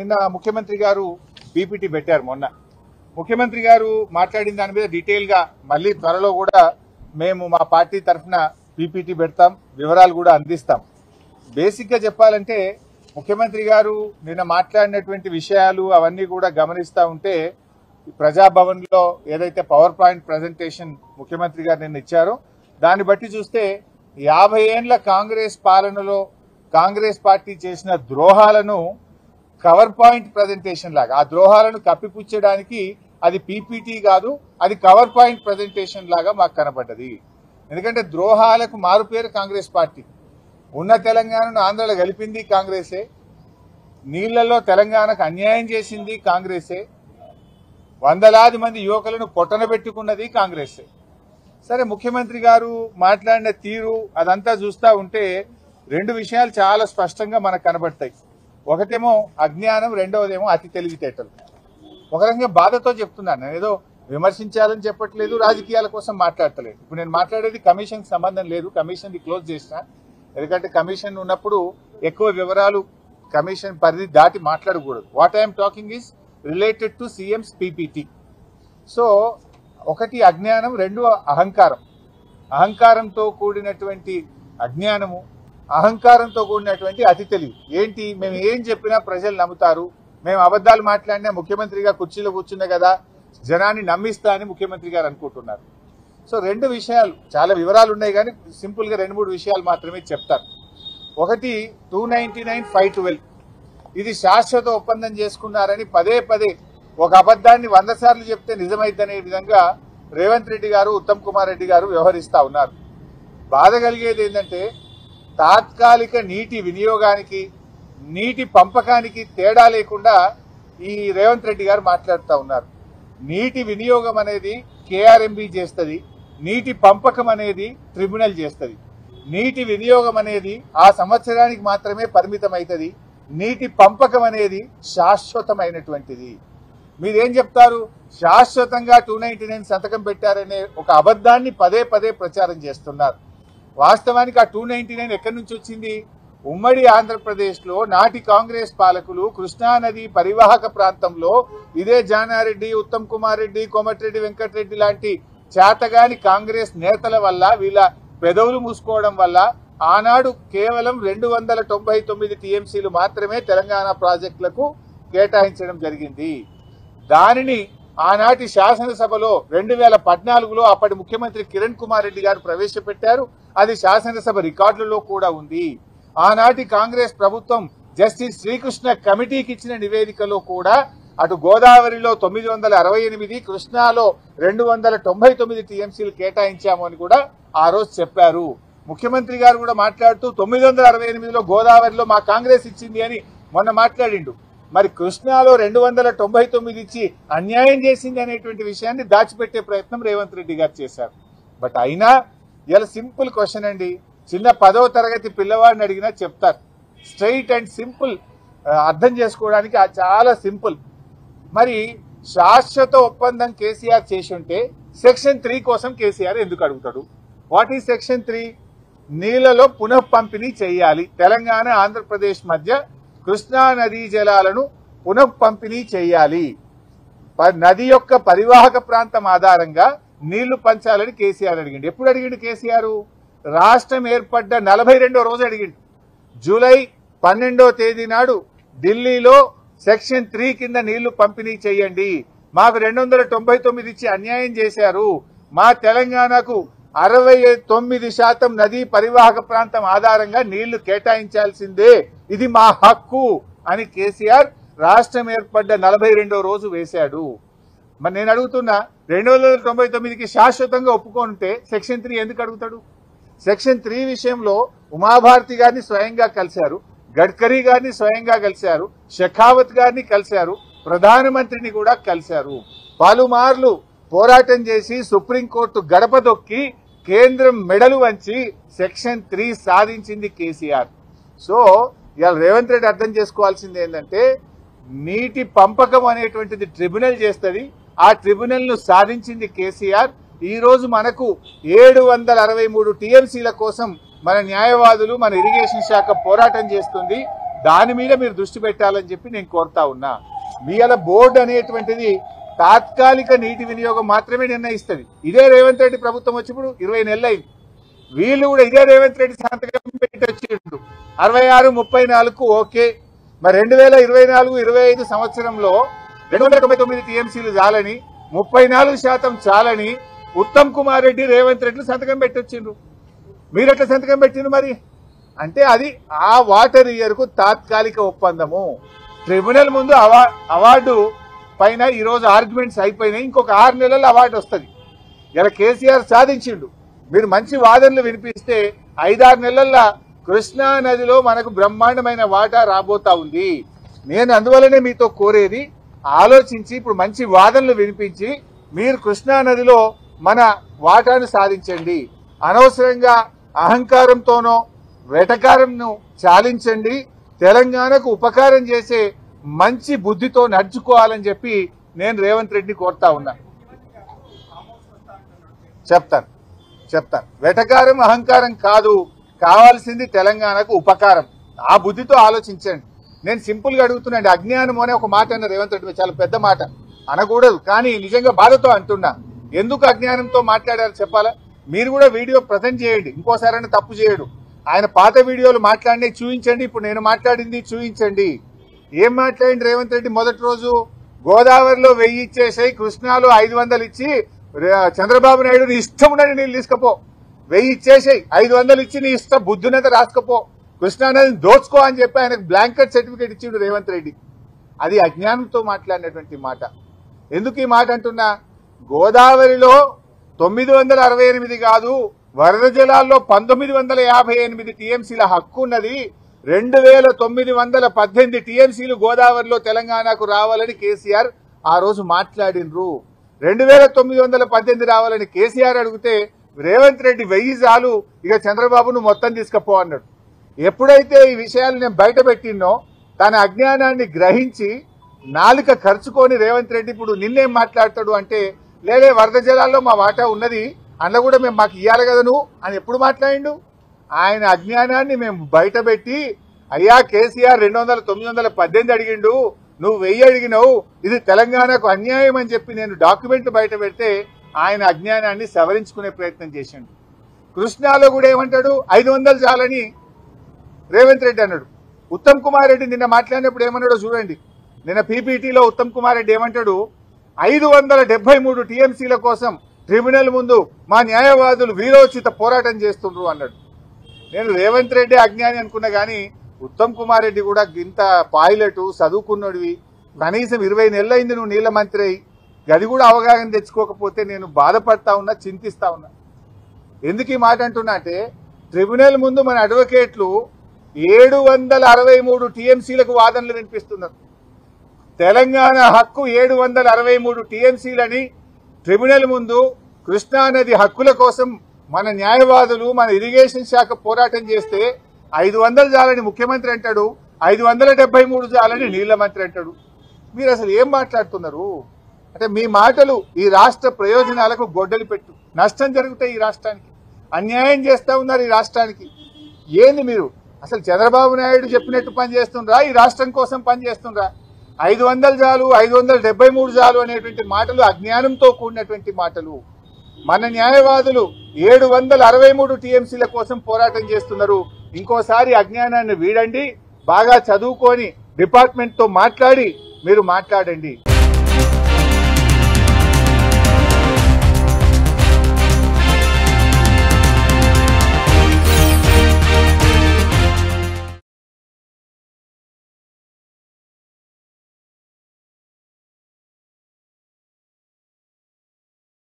నిన్న ముఖ్యమంత్రి గారు పీపీటీ పెట్టారు. మొన్న ముఖ్యమంత్రి గారు మాట్లాడిన దాని మీద డీటెయిల్ గా మళ్ళీ త్వరలో కూడా మేము మా పార్టీ తరఫున పీపీటీ పెడతాం, వివరాలు కూడా అందిస్తాం. బేసిక్ గా చెప్పాలంటే ముఖ్యమంత్రి గారు నిన్న మాట్లాడినటువంటి విషయాలు అవన్నీ కూడా గమనిస్తా ఉంటే ప్రజాభవన్ లో ఏదైతే పవర్ పాయింట్ ప్రజెంటేషన్ ముఖ్యమంత్రి గారు నిన్న ఇచ్చారో దాన్ని బట్టి చూస్తే 50 ఏళ్ల కాంగ్రెస్ పాలనలో కాంగ్రెస్ పార్టీ చేసిన ద్రోహాలను కవర్ పాయింట్ ప్రజెంటేషన్ లాగా, ఆ ద్రోహాలను కప్పిపుచ్చడానికి అది పీపీటీ కాదు, అది కవర్ పాయింట్ ప్రజెంటేషన్ లాగా మాకు కనబడ్డది. ఎందుకంటే ద్రోహాలకు మారుపేరు కాంగ్రెస్ పార్టీ. ఉన్న తెలంగాణను ఆంధ్రలో కలిపింది కాంగ్రెసే, నీళ్లలో తెలంగాణకు అన్యాయం చేసింది కాంగ్రెసే, వందలాది మంది యువకులను పొట్టనబెట్టుకున్నది కాంగ్రెసే. సరే, ముఖ్యమంత్రి గారు మాట్లాడిన తీరు అదంతా చూస్తా ఉంటే రెండు విషయాలు చాలా స్పష్టంగా మనకు కనబడతాయి. ఒకటేమో అజ్ఞానం, రెండవదేమో అతి తెలివితేటలు. ఒక రకంగా బాధతో చెప్తున్నాను, నేను ఏదో విమర్శించాలని చెప్పట్లేదు, రాజకీయాల కోసం మాట్లాడతలేదు. ఇప్పుడు నేను మాట్లాడేది కమిషన్కి సంబంధం లేదు, కమిషన్ క్లోజ్ చేసిన. ఎందుకంటే కమిషన్ ఉన్నప్పుడు ఎక్కువ వివరాలు కమిషన్ పరిధి దాటి మాట్లాడకూడదు. What I'm talking is related to CMs PPT. So ఒకటి అజ్ఞానం, రెండు అహంకారం. అహంకారంతో కూడినటువంటి అజ్ఞానము, అహంకారంతో కూడినటువంటి అతి తెలివి. ఏంటి, మేము ఏం చెప్పినా ప్రజలు నమ్ముతారు, మేము అబద్ధాలు మాట్లాడినా ముఖ్యమంత్రిగా కుర్చీలో కూర్చున్నా కదా జనాన్ని నమ్మిస్తా అని ముఖ్యమంత్రి గారు అనుకుంటున్నారు. సో రెండు విషయాలు, చాలా వివరాలు ఉన్నాయి కానీ సింపుల్ గా 2-3 విషయాలు మాత్రమే చెప్తాను. ఒకటి 299, 512 ఇది శాశ్వత ఒప్పందం చేసుకున్నారని పదే పదే ఒక అబద్ధాన్ని 100 సార్లు చెప్తే నిజమైద్దనే విధంగా రేవంత్ రెడ్డి గారు, ఉత్తమ్ కుమార్ రెడ్డి గారు వ్యవహరిస్తా ఉన్నారు. బాధ కలిగేది ఏంటంటే తాత్కాలిక నీటి వినియోగానికి, నీటి పంపకానికి తేడా లేకుండా ఈ రేవంత్ రెడ్డి గారు మాట్లాడుతూ ఉన్నారు. నీటి వినియోగం అనేది కేఆర్ఎంబీ చేస్తుంది, నీటి పంపకం అనేది ట్రిబ్యునల్ చేస్తుంది. నీటి వినియోగం అనేది ఆ సంవత్సరానికి మాత్రమే పరిమితం అవుతుంది, నీటి పంపకం అనేది శాశ్వతమైనటువంటిది. మీరేం చెప్తారు, శాశ్వతంగా 299 సంతకం పెట్టారనే ఒక అబద్ధాన్ని పదే పదే ప్రచారం చేస్తున్నారు. వాస్తవానికి ఆ 299 ఎక్కడి నుంచి వచ్చింది? ఉమ్మడి ఆంధ్రప్రదేశ్లో నాటి కాంగ్రెస్ పాలకులు కృష్ణానది పరివాహక ప్రాంతంలో ఇదే జానారెడ్డి, ఉత్తమ్ కుమార్ రెడ్డి, కోమటిరెడ్డి వెంకటరెడ్డి లాంటి చేతగాని కాంగ్రెస్ నేతల వల్ల, వీళ్ళ పెదవులు మూసుకోవడం వల్ల ఆనాడు కేవలం 299 టీఎంసీలు మాత్రమే తెలంగాణ ప్రాజెక్టులకు కేటాయించడం జరిగింది. దానిని ఆనాటి శాసనసభలో 2014లో అప్పటి ముఖ్యమంత్రి కిరణ్ కుమార్ రెడ్డి గారు ప్రవేశపెట్టారు. అది శాసనసభ రికార్డులలో కూడా ఉంది. ఆనాటి కాంగ్రెస్ ప్రభుత్వం జస్టిస్ శ్రీకృష్ణ కమిటీకి ఇచ్చిన నివేదికలో కూడా అటు గోదావరిలో 968, కృష్ణాలో 299 టీఎంసీలు కేటాయించాము అని కూడా ఆ రోజు చెప్పారు. ముఖ్యమంత్రి గారు కూడా మాట్లాడుతూ 968లో గోదావరిలో మా కాంగ్రెస్ ఇచ్చింది అని మొన్న మాట్లాడిండు. మరి కృష్ణాలో 299 ఇచ్చి అన్యాయం చేసింది అనేటువంటి విషయాన్ని దాచిపెట్టే ప్రయత్నం రేవంత్ రెడ్డి గారు చేశారు. బట్ అయినా ఇలా సింపుల్ క్వశ్చన్ అండి, చిన్న 10వ తరగతి పిల్లవాడిని అడిగినా చెప్తారు. స్ట్రైట్ అండ్ సింపుల్, అర్థం చేసుకోవడానికి చాలా సింపుల్. మరి శాశ్వత ఒప్పందం కేసీఆర్ చేసి ఉంటే సెక్షన్ 3 కోసం కేసీఆర్ ఎందుకు అడుగుతాడు? What is section 3? నీళ్లలో పునః పంపిణీ చేయాలి. తెలంగాణ ఆంధ్రప్రదేశ్ మధ్య కృష్ణా నదీ జలాలను పునః పంపిణీ చేయాలి. నది యొక్క పరివాహక ప్రాంతం ఆధారంగా నీళ్లు పంచాలని కేసీఆర్ అడిగిండు. ఎప్పుడు అడిగిండు కేసీఆర్? రాష్ట్రం ఏర్పడ్డ 42వ రోజు అడిగిండు. జూలై 12వ తేదీ నాడు ఢిల్లీలో సెక్షన్ 3 కింద నీళ్లు పంపిణీ చేయండి, మాకు 299 ఇచ్చి అన్యాయం చేశారు, మా తెలంగాణకు 69% నదీ పరివాహక ప్రాంతం ఆధారంగా నీళ్లు కేటాయించాల్సిందే, ఇది మా హక్కు అని కేసీఆర్ రాష్ట్రం ఏర్పడ్డ 42వ రోజు వేశాడు. మరి నేను అడుగుతున్నా, 299కి శాశ్వతంగా ఒప్పుకుంటే సెక్షన్ 3 ఎందుకు అడుగుతాడు? సెక్షన్ 3 విషయంలో ఉమాభారతి గారిని స్వయంగా కలిశారు, గడ్కరీ గారిని స్వయంగా కలిశారు, షెకావత్ గారిని కలిశారు, ప్రధానమంత్రిని కూడా కలిశారు. పలుమార్లు పోరాటం చేసి సుప్రీంకోర్టు గడప దొక్కి కేంద్రం మెడలు వంచి సెక్షన్ 3 సాధించింది కేసీఆర్. సో ఇవాళ రేవంత్ రెడ్డి అర్థం చేసుకోవాల్సింది ఏంటంటే, నీటి పంపకం అనేటువంటిది ట్రిబ్యునల్ చేస్తుంది, ఆ ట్రిబ్యునల్ ను సాధించింది కేసీఆర్. ఈ రోజు మనకు 763 టీఎంసీల కోసం మన న్యాయవాదులు, మన ఇరిగేషన్ శాఖ పోరాటం చేస్తుంది. దాని మీద మీరు దృష్టి పెట్టాలని చెప్పి నేను కోరుతా ఉన్నా. మీల బోర్డు అనేటువంటిది తాత్కాలిక నీటి వినియోగం మాత్రమే నిర్ణయిస్తుంది. ఇదే రేవంత్ రెడ్డి ప్రభుత్వం వచ్చినప్పుడు 20 నెలలు అయింది. వీళ్ళు కూడా ఇదే రేవంత్ రెడ్డి సంతకం పెట్టి వచ్చిండు 66, 34 ఓకే. మరి 2024-25 సంవత్సరంలో 299 టీఎంసీలు చాలని 34% చాలని ఉత్తమ్ కుమార్ రెడ్డి రేవంత్ రెడ్డి సంతకం పెట్టొచ్చిండ్రు. మీరెట్లా సంతకం పెట్టిండ్రు మరి? అంటే అది ఆ వాటర్ ఇయర్ కు తాత్కాలిక ఒప్పందము. ట్రిబ్యునల్ ముందు అవార్డు పైన ఈ రోజు ఆర్గ్యుమెంట్స్ అయిపోయినాయి. ఇంకొక 6 నెలల్లో అవార్డు వస్తుంది. ఇలా కేసీఆర్ సాధించిండు. మీరు మంచి వాదనలు వినిపిస్తే 5-6 నెలల్లో కృష్ణా నదిలో మనకు బ్రహ్మాండమైన వాటా రాబోతా ఉంది. నేను అందువల్లనే మీతో కోరేది, ఆలోచించి ఇప్పుడు మంచి వాదనలు వినిపించి మీరు కృష్ణా నదిలో మన వాటాను సాధించండి. అనవసరంగా అహంకారంతోనో వెటకారంను చాలించండి. తెలంగాణకు ఉపకారం చేసే మంచి బుద్ధితో నడుచుకోవాలని చెప్పి నేను రేవంత్ రెడ్డిని కోరుతా ఉన్నా. చెప్తాను వెటకారం అహంకారం కాదు, కావాల్సింది తెలంగాణకు ఉపకారం. ఆ బుద్ధితో ఆలోచించండి. నేను సింపుల్ గా అడుగుతున్నాండి. అజ్ఞానం అనే ఒక మాట అన్న రేవంత్ రెడ్డి, చాలా పెద్ద మాట అనకూడదు, కానీ నిజంగా బాధతో అంటున్నా. ఎందుకు అజ్ఞానంతో మాట్లాడారు చెప్పాలా? మీరు కూడా వీడియో ప్రజెంట్ చేయండి, ఇంకోసారైనా తప్పు చేయడు. ఆయన పాత వీడియోలు మాట్లాడినవి చూపించండి, ఇప్పుడు నేను మాట్లాడింది చూపించండి. ఏం మాట్లాడింది రేవంత్ రెడ్డి? మొదటి రోజు గోదావరిలో 1000 ఇచ్చేసాయి, కృష్ణాలో 500 ఇచ్చి చంద్రబాబు నాయుడు నీ ఇష్టం ఉన్నది నీళ్ళు తీసుకపో, 1000 ఇచ్చేసాయి, 500 ఇచ్చి నీ ఇష్టం బుద్ధునంత రాసుకపో, కృష్ణానదిని దోచుకో అని చెప్పి ఆయనకు బ్లాంకెట్ సర్టిఫికేట్ ఇచ్చిండు రేవంత్ రెడ్డి. అది అజ్ఞానంతో మాట్లాడినటువంటి మాట. ఎందుకు ఈ మాట అంటున్నా? గోదావరిలో 968 కాదు, వరద జలాల్లో 1958 టీఎంసీల హక్కు ఉన్నది. 2918 టీఎంసీలు గోదావరిలో తెలంగాణకు రావాలని కేసీఆర్ ఆ రోజు మాట్లాడినరు. 2918 రావాలని కేసీఆర్ అడిగితే రేవంత్ రెడ్డి 1000 చాలు, ఇక చంద్రబాబును మొత్తం తీసుకపో అన్నాడు. ఎప్పుడైతే ఈ విషయాలు నేను బయట పెట్టినో తన అజ్ఞానాన్ని గ్రహించి నాలుక ఖర్చుకొని రేవంత్ రెడ్డి ఇప్పుడు నిన్నేం మాట్లాడతాడు అంటే, లేదే వరద జలాల్లో మా వాటా ఉన్నది, అందులో కూడా మేము మాకు ఇవ్వాలి కదా నువ్వు అని ఎప్పుడు మాట్లాడిండు? ఆయన అజ్ఞానాన్ని మేము బయట పెట్టి, అయ్యా కేసీఆర్ 918 అడిగిండు, నువ్వు 1000 అడిగినావు, ఇది తెలంగాణకు అన్యాయం అని చెప్పి నేను డాక్యుమెంట్ బయట పెడితే ఆయన అజ్ఞానాన్ని సవరించుకునే ప్రయత్నం చేసిండు. కృష్ణాలో కూడా ఏమంటాడు? 500 చాలని రేవంత్ రెడ్డి అన్నాడు. ఉత్తమ్ కుమార్ రెడ్డి నిన్న మాట్లాడినప్పుడు ఏమన్నాడో చూడండి. నిన్న పీపీటీలో ఉత్తమ్ కుమార్ రెడ్డి ఏమంటాడు? 573 టీఎంసీల కోసం ట్రిబ్యునల్ ముందు మా న్యాయవాదులు వీరోచిత పోరాటం చేస్తుండ్రు అన్నాడు. నేను రేవంత్ రెడ్డి అజ్ఞాని అనుకున్నా గానీ ఉత్తమ్ కుమార్ రెడ్డి కూడా ఇంత పైలట్ చదువుకున్నోడివి, కనీసం 20 నెలలు అయింది నువ్వు నీళ్ల మంత్రి అయి, గది కూడా అవగాహన తెచ్చుకోకపోతే నేను బాధపడతా ఉన్నా, చింతిస్తా ఉన్నా. ఎందుకు ఈ మాట అంటున్నా అంటే, ట్రిబ్యునల్ ముందు మన అడ్వకేట్లు 763 టీఎంసీలకు వాదనలు వినిపిస్తున్నారు. తెలంగాణ హక్కు 763 టీఎంసీలని ట్రిబ్యునల్ ముందు కృష్ణానది హక్కుల కోసం మన న్యాయవాదులు, మన ఇరిగేషన్ శాఖ పోరాటం చేస్తే 500 చాలని ముఖ్యమంత్రి అంటాడు, 573 చాలని నీళ్ల మంత్రి అంటాడు. మీరు అసలు ఏం మాట్లాడుతున్నారు? అంటే మీ మాటలు ఈ రాష్ట్ర ప్రయోజనాలకు గొడ్డలి పెట్టు. నష్టం జరుగుతాయి ఈ రాష్ట్రానికి, అన్యాయం చేస్తా ఉన్నారు ఈ రాష్ట్రానికి. ఏంది మీరు అసలు చంద్రబాబు నాయుడు చెప్పినట్టు పని చేస్తుండ్రా? ఈ రాష్ట్రం కోసం పని చేస్తుండ్రా? 500 చాలు, 573 చాలు అనేటువంటి మాటలు అజ్ఞానంతో కూడినటువంటి మాటలు. మన న్యాయవాదులు 763 టీఎంసీల కోసం పోరాటం చేస్తున్నారు. ఇంకోసారి అజ్ఞానాన్ని వీడండి, బాగా చదువుకొని డిపార్ట్మెంట్ తో మాట్లాడి మీరు మాట్లాడండి.